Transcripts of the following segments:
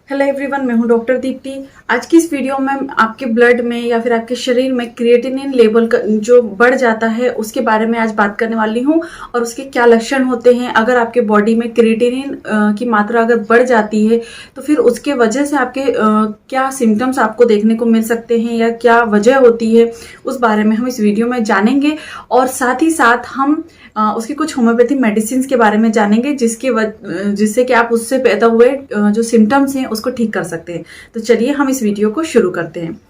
Hello everyone, मैं हूं doctor Deepti. आज की इस वीडियो में आपके ब्लड में या फिर आपके शरीर में क्रिएटिनिन लेवल जो बढ़ जाता है उसके बारे में आज बात करने वाली हूं और उसके क्या लक्षण होते हैं। अगर आपके बॉडी में क्रिएटिनिन की मात्रा अगर बढ़ जाती है तो फिर उसके वजह से आपके क्या सिम्टम्स आपको देखने को मिल सकते हैं या क्या वजह होती है, उस बारे में हम इस वीडियो में जानेंगे। और साथ ही साथ हम उसकी कुछ होम्योपैथी मेडिसिन के बारे में जानेंगे जिससे कि आप उससे पैदा हुए जो सिम्टम्स हैं उसको ठीक कर सकते हैं। तो चलिए हम इस वीडियो को शुरू करते हैं।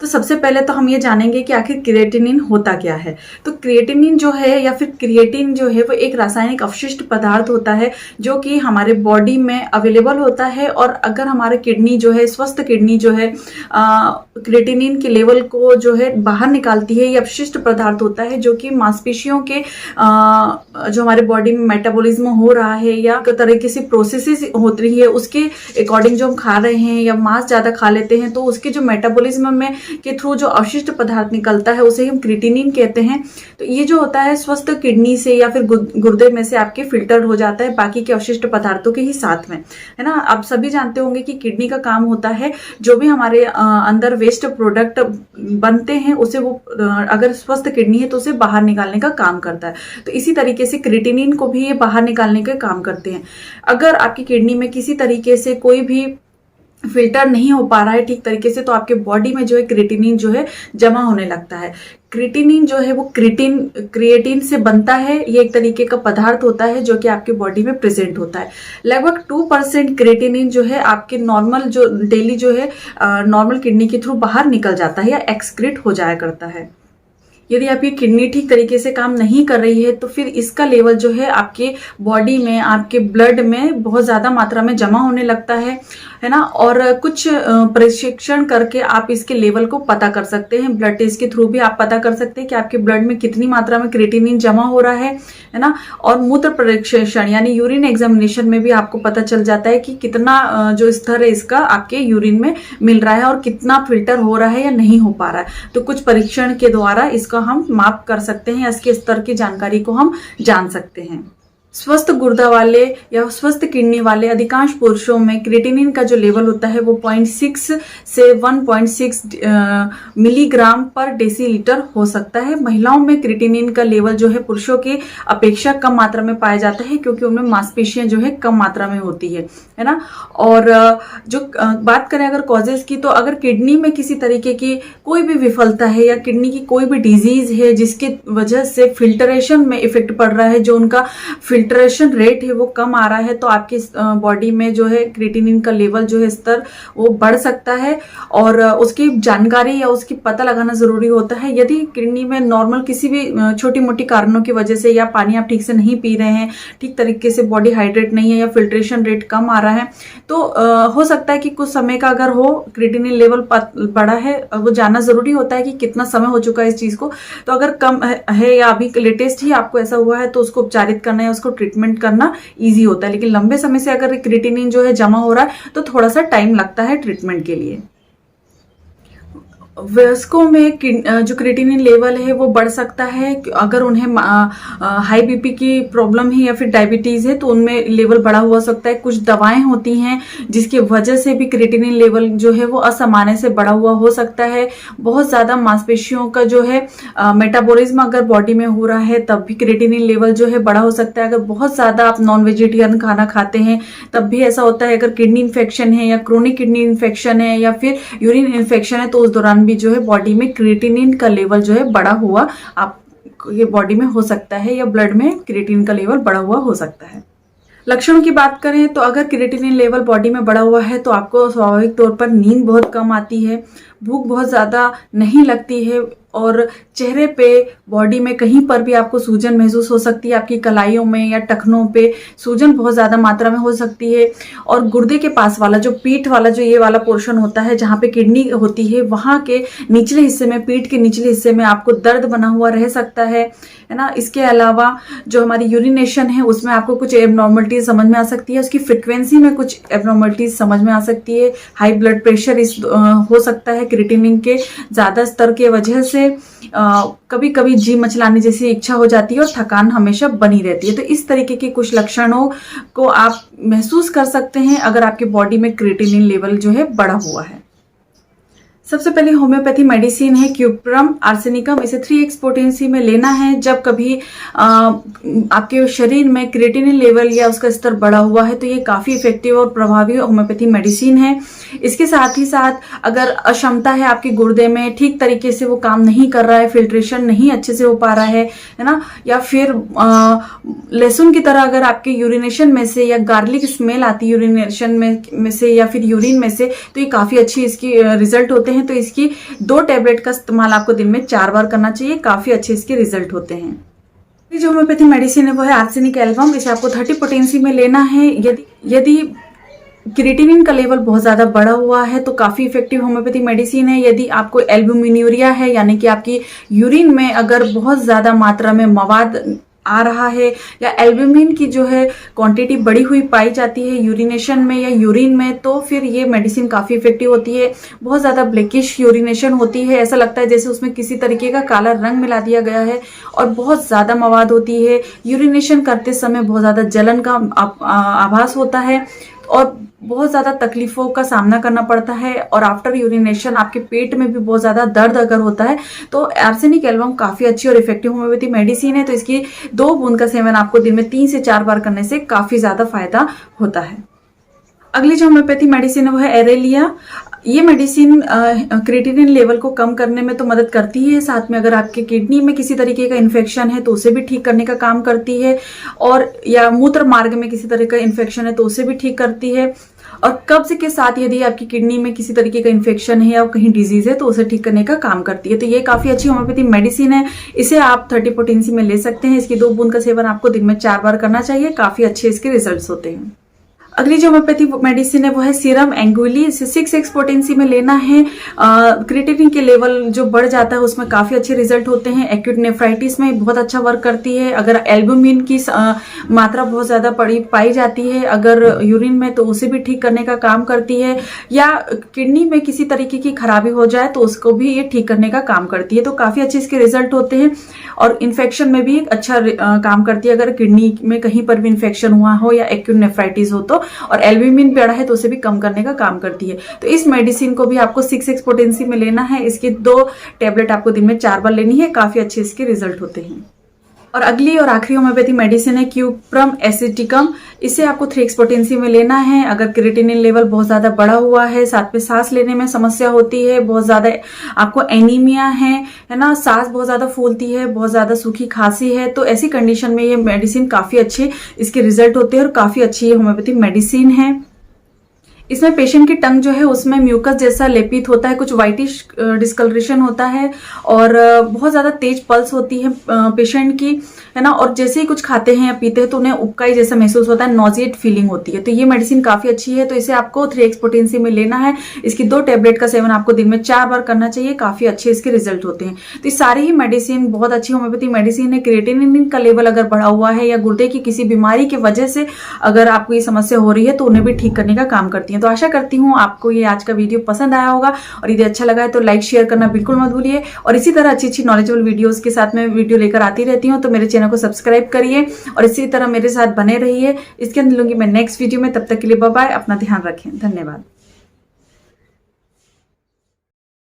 तो सबसे पहले तो हम ये जानेंगे कि आखिर क्रिएटिनिन होता क्या है। तो क्रिएटिनिन जो है या फिर क्रिएटिन जो है वो एक रासायनिक अवशिष्ट पदार्थ होता है जो कि हमारे बॉडी में अवेलेबल होता है। और अगर हमारे किडनी जो है, स्वस्थ किडनी जो है, क्रिएटिनिन के लेवल को जो है बाहर निकालती है। ये अवशिष्ट पदार्थ होता है जो कि मांसपेशियों के जो हमारे बॉडी में मेटाबॉलिज्म हो रहा है या तरीके से प्रोसेसेस होती रही है उसके अकॉर्डिंग जो हम खा रहे हैं या मांस ज्यादा खा लेते हैं तो उसके जो मेटाबॉलिज्म में के थ्रू जो अवशिष्ट पदार्थ निकलता है उसे हम क्रिएटिनिन कहते हैं। तो ये जो होता है स्वस्थ किडनी से या फिर गुर्दे में से आपके फिल्टर हो जाता है बाकी के अवशिष्ट पदार्थों के ही साथ में, है ना। आप सभी जानते होंगे कि किडनी का काम होता है जो भी हमारे अंदर वेस्ट प्रोडक्ट बनते हैं उसे वो अगर स्वस्थ किडनी है तो उसे बाहर निकालने का काम करता है। तो इसी तरीके से क्रिएटिनिन को भी ये बाहर निकालने का काम करते हैं। अगर आपकी किडनी में किसी तरीके से कोई भी फिल्टर नहीं हो पा रहा है ठीक तरीके से तो आपके बॉडी में जो है क्रिएटिनिन जो है जमा होने लगता है। क्रिएटिनिन जो है वो क्रिएटिन से बनता है। ये एक तरीके का पदार्थ होता है जो कि आपके बॉडी में प्रेजेंट होता है। लगभग 2% क्रिएटिनिन जो है आपके नॉर्मल जो डेली जो है नॉर्मल किडनी के थ्रू बाहर निकल जाता है या एक्सक्रीट हो जाया करता है। यदि आपकी किडनी ठीक तरीके से काम नहीं कर रही है तो फिर इसका लेवल जो है आपके बॉडी में, आपके ब्लड में बहुत ज्यादा मात्रा में जमा होने लगता है ना। और कुछ परीक्षण करके आप इसके लेवल को पता कर सकते हैं। ब्लड टेस्ट के थ्रू भी आप पता कर सकते हैं कि आपके ब्लड में कितनी मात्रा में क्रिएटिनिन जमा हो रहा है ना। और मूत्र परीक्षण यानी यूरिन एग्जामिनेशन में भी आपको पता चल जाता है कि कितना जो स्तर है इसका आपके यूरिन में मिल रहा है और कितना फिल्टर हो रहा है या नहीं हो पा रहा है। तो कुछ परीक्षण के द्वारा इसका हम माप कर सकते हैं, इसके स्तर की जानकारी को हम जान सकते हैं। स्वस्थ गुर्दा वाले या स्वस्थ किडनी वाले अधिकांश पुरुषों में क्रिएटिनिन का जो लेवल होता है वो 0.6 से 1.6 मिलीग्राम पर डेसीलीटर हो सकता है। महिलाओं में क्रिएटिनिन का लेवल जो है पुरुषों की अपेक्षा कम मात्रा में पाया जाता है क्योंकि उनमें मांसपेशियां जो है कम मात्रा में होती है ना। और जो बात करें अगर कॉजेज की, तो अगर किडनी में किसी तरीके की कोई भी विफलता है या किडनी की कोई भी डिजीज है जिसके वजह से फिल्टरेशन में इफेक्ट पड़ रहा है, जो उनका फिल्ट्रेशन रेट है वो कम आ रहा है, तो आपकी बॉडी में जो है क्रिएटिनिन का लेवल जो है स्तर वो बढ़ सकता है। और उसकी जानकारी या उसकी पता लगाना जरूरी होता है। यदि किडनी में नॉर्मल किसी भी छोटी मोटी कारणों की वजह से या पानी आप ठीक से नहीं पी रहे हैं, ठीक तरीके से बॉडी हाइड्रेट नहीं है या फिल्ट्रेशन रेट कम आ रहा है, तो हो सकता है कि कुछ समय का अगर हो क्रिएटिनिन लेवल बढ़ा है, वो जानना जरूरी होता है कि कितना समय हो चुका है इस चीज को। तो अगर कम है या अभी लेटेस्ट ही आपको ऐसा हुआ है तो उसको उपचारित करना है, उसको ट्रीटमेंट करना इजी होता है। लेकिन लंबे समय से अगर क्रिएटिनिन जो है जमा हो रहा है तो थोड़ा सा टाइम लगता है ट्रीटमेंट के लिए। वयस्कों में जो क्रिएटिनिन लेवल है वो बढ़ सकता है अगर उन्हें हाई बीपी की प्रॉब्लम है या फिर डायबिटीज है तो उनमें लेवल बढ़ा हुआ सकता है। कुछ दवाएं होती हैं जिसकी वजह से भी क्रिएटिनिन लेवल जो है वो असामान्य से बढ़ा हुआ हो सकता है। बहुत ज्यादा मांसपेशियों का जो है मेटाबॉलिज्म अगर बॉडी में हो रहा है तब भी क्रिएटिनिन लेवल जो है बढ़ा हो सकता है। अगर बहुत ज्यादा आप नॉन वेजिटेरियन खाना खाते हैं तब भी ऐसा होता है। अगर किडनी इन्फेक्शन है या क्रोनिक किडनी इन्फेक्शन है या फिर यूरिन इन्फेक्शन है तो उस दौरान भी जो है बॉडी में क्रिएटिनिन का लेवल जो है बढ़ा हुआ आप ये बॉडी में हो सकता है या ब्लड में क्रिएटिनिन का लेवल बढ़ा हुआ हो सकता है। लक्षणों की बात करें तो अगर क्रिएटिनिन लेवल बॉडी में बढ़ा हुआ है तो आपको स्वाभाविक तौर पर नींद बहुत कम आती है, भूख बहुत ज्यादा नहीं लगती है और चेहरे पे, बॉडी में कहीं पर भी आपको सूजन महसूस हो सकती है। आपकी कलाइयों में या टखनों पे सूजन बहुत ज्यादा मात्रा में हो सकती है। और गुर्दे के पास वाला जो पीठ वाला जो ये वाला पोर्शन होता है जहाँ पे किडनी होती है, वहां के निचले हिस्से में, पीठ के निचले हिस्से में आपको दर्द बना हुआ रह सकता है। है ना। इसके अलावा जो हमारी यूरिनेशन है उसमें आपको कुछ एबनॉर्मलिटीज समझ में आ सकती है, उसकी फ्रिक्वेंसी में कुछ एबनॉर्मलिटीज समझ में आ सकती है, हाई ब्लड प्रेशर हो सकता है क्रिएटिनिन के ज़्यादा स्तर के वजह से, कभी कभी जी मचलाने जैसी इच्छा हो जाती है और थकान हमेशा बनी रहती है। तो इस तरीके के कुछ लक्षणों को आप महसूस कर सकते हैं अगर आपके बॉडी में क्रिएटिनिन लेवल जो है बढ़ा हुआ है। सबसे पहले होम्योपैथी मेडिसिन है क्यूप्रम आर्सेनिकम। इसे 3x पोटेंसी में लेना है जब कभी आपके शरीर में क्रिएटिनिन लेवल या उसका स्तर बढ़ा हुआ है, तो ये काफ़ी इफेक्टिव और प्रभावी होम्योपैथी मेडिसिन है। इसके साथ ही साथ अगर अक्षमता है आपके गुर्दे में, ठीक तरीके से वो काम नहीं कर रहा है, फिल्ट्रेशन नहीं अच्छे से हो पा रहा है ना, या फिर लहसुन की तरह अगर आपके यूरिनेशन में से या गार्लिक स्मेल आती है यूरिनेशन में से या फिर यूरिन में से, तो ये काफ़ी अच्छी इसकी रिजल्ट होते हैं। तो इसकी 2 टैबलेट का इस्तेमाल आपको दिन में 4 बार करना चाहिए, काफी अच्छे इसके रिजल्ट होते हैं। जो होम्योपैथी मेडिसिन है वो है आर्सेनिक एल्बम। इसे आपको 30 पोटेंसी में लेना है। यदि क्रिएटिनिन का लेवल बहुत ज्यादा बढ़ा हुआ है तो काफी इफेक्टिव होम्योपैथी मेडिसिन है। यदि आपको एल्ब्यूमिन्यूरिया है, यानी कि आपकी यूरिन में अगर बहुत ज्यादा मात्रा में मवाद आ रहा है या एल्ब्यूमिन की जो है क्वांटिटी बढ़ी हुई पाई जाती है यूरिनेशन में या यूरिन में, तो फिर ये मेडिसिन काफ़ी इफेक्टिव होती है। बहुत ज़्यादा ब्लैकिश यूरिनेशन होती है, ऐसा लगता है जैसे उसमें किसी तरीके का काला रंग मिला दिया गया है, और बहुत ज़्यादा मवाद होती है। यूरिनेशन करते समय बहुत ज़्यादा जलन का आभास होता है और बहुत ज़्यादा तकलीफ़ों का सामना करना पड़ता है, और आफ्टर यूरिनेशन आपके पेट में भी बहुत ज़्यादा दर्द अगर होता है तो आर्सेनिक एल्बम काफ़ी अच्छी और इफेक्टिव होम्योपैथी मेडिसिन है। तो इसकी 2 बूंद का सेवन आपको दिन में 3 से 4 बार करने से काफ़ी ज़्यादा फायदा होता है। अगली जो होम्योपैथी मेडिसिन है वो है एरेलिया। ये मेडिसिन क्रिएटिनिन लेवल को कम करने में तो मदद करती है, साथ में अगर आपके किडनी में किसी तरीके का इन्फेक्शन है तो उसे भी ठीक करने का काम करती है, और या मूत्र मार्ग में किसी तरह का इन्फेक्शन है तो उसे भी ठीक करती है, और कब्ज के साथ यदि आपकी किडनी में किसी तरीके का इन्फेक्शन है या कहीं डिजीज है तो उसे ठीक करने का काम करती है। तो ये काफी अच्छी होम्योपैथी मेडिसिन है। इसे आप 30 पोटेंसी में ले सकते हैं। इसकी 2 बूंद का सेवन आपको दिन में 4 बार करना चाहिए, काफी अच्छे इसके रिजल्ट्स होते हैं। अगली जो होम्योपैथी मेडिसिन है वो है सीरम एंगुली। इसे 6x पोटेंसी में लेना है। क्रिएटिनिन के लेवल जो बढ़ जाता है उसमें काफ़ी अच्छे रिजल्ट होते हैं। एक्यूट नेफ्राइटिस में बहुत अच्छा वर्क करती है। अगर एल्ब्यूमिन की मात्रा बहुत ज़्यादा पाई जाती है अगर यूरिन में, तो उसे भी ठीक करने का काम करती है, या किडनी में किसी तरीके की खराबी हो जाए तो उसको भी ये ठीक करने का काम करती है। तो काफ़ी अच्छे इसके रिजल्ट होते हैं, और इन्फेक्शन में भी अच्छा काम करती है। अगर किडनी में कहीं पर भी इन्फेक्शन हुआ हो या एक्यूट नेफ्राइटिस हो तो, और एल्ब्यूमिन बढ़ा है तो उसे भी कम करने का काम करती है। तो इस मेडिसिन को भी आपको 6x पोटेंसी में लेना है। इसकी 2 टैबलेट आपको दिन में 4 बार लेनी है, काफी अच्छे इसके रिजल्ट होते हैं। और अगली और आखिरी होम्योपैथी मेडिसिन है क्यूप्रम एसिटिकम। इसे आपको 3x पोटेंसी में लेना है। अगर क्रिएटिनिन लेवल बहुत ज्यादा बढ़ा हुआ है, साथ में सांस लेने में समस्या होती है, बहुत ज्यादा आपको एनीमिया है ना, सांस बहुत ज्यादा फूलती है, बहुत ज्यादा सूखी खांसी है, तो ऐसी कंडीशन में ये मेडिसिन काफी अच्छे इसके रिजल्ट होते हैं और काफी अच्छी होम्योपैथी मेडिसिन है। इसमें पेशेंट की टंग जो है उसमें म्यूकस जैसा लेपित होता है, कुछ व्हाइटिश डिस्कलरेशन होता है, और बहुत ज़्यादा तेज पल्स होती है पेशेंट की, है ना, और जैसे ही कुछ खाते हैं या पीते हैं तो उन्हें उबकाई जैसा महसूस होता है, नॉजिएट फीलिंग होती है। तो ये मेडिसिन काफ़ी अच्छी है। तो इसे आपको 3x पोटेंसी में लेना है। इसकी 2 टैबलेट का सेवन आपको दिन में 4 बार करना चाहिए, काफ़ी अच्छे इसके रिजल्ट होते हैं। तो ये सारी ही मेडिसिन बहुत अच्छी होम्योपैथी मेडिसिन है। क्रिएटिनिन का लेवल अगर बढ़ा हुआ है या गुर्दे की किसी बीमारी की वजह से अगर आपको ये समस्या हो रही है तो उन्हें भी ठीक करने का काम करती है। तो आशा करती हूँ आपको ये आज का वीडियो पसंद आया होगा, और यदि अच्छा लगा है तो लाइक शेयर करना बिल्कुल मत भूलिए। और इसी तरह अच्छी अच्छी नॉलेजेबल वीडियोस के साथ मैं वीडियो लेकर आती रहती हूँ, तो मेरे चैनल को सब्सक्राइब करिए और इसी तरह मेरे साथ बने रहिए। इसके अंदर लूंगी मैं नेक्स्ट वीडियो में। तब तक के लिए बाय बाय, अपना ध्यान रखें, धन्यवाद।